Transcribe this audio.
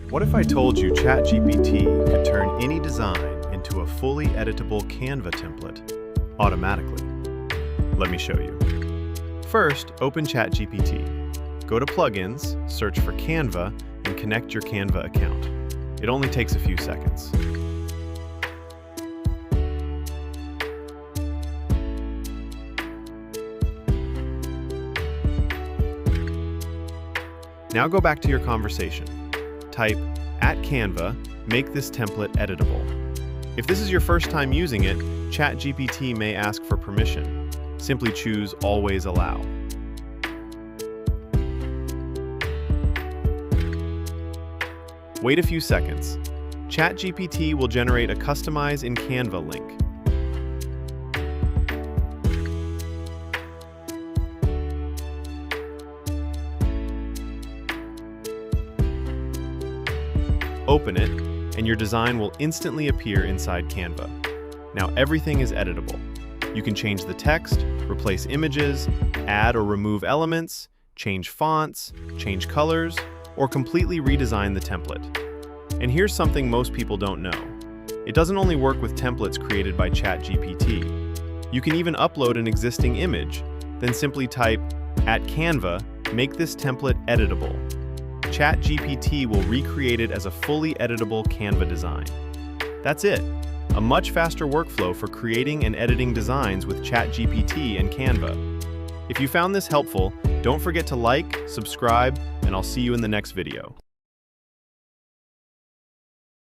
What if I told you ChatGPT could turn any design into a fully editable Canva template automatically? Let me show you. First, open ChatGPT. Go to Plugins, search for Canva, and connect your Canva account. It only takes a few seconds. Now go back to your conversation. Type, @Canva, make this template editable. If this is your first time using it, ChatGPT may ask for permission. Simply choose Always Allow. Wait a few seconds. ChatGPT will generate a Customize in Canva link. Open it, and your design will instantly appear inside Canva. Now everything is editable. You can change the text, replace images, add or remove elements, change fonts, change colors, or completely redesign the template. And here's something most people don't know. It doesn't only work with templates created by ChatGPT. You can even upload an existing image, then simply type, @Canva, make this template editable. ChatGPT will recreate it as a fully editable Canva design. That's it. A much faster workflow for creating and editing designs with ChatGPT and Canva. If you found this helpful, don't forget to like, subscribe, and I'll see you in the next video.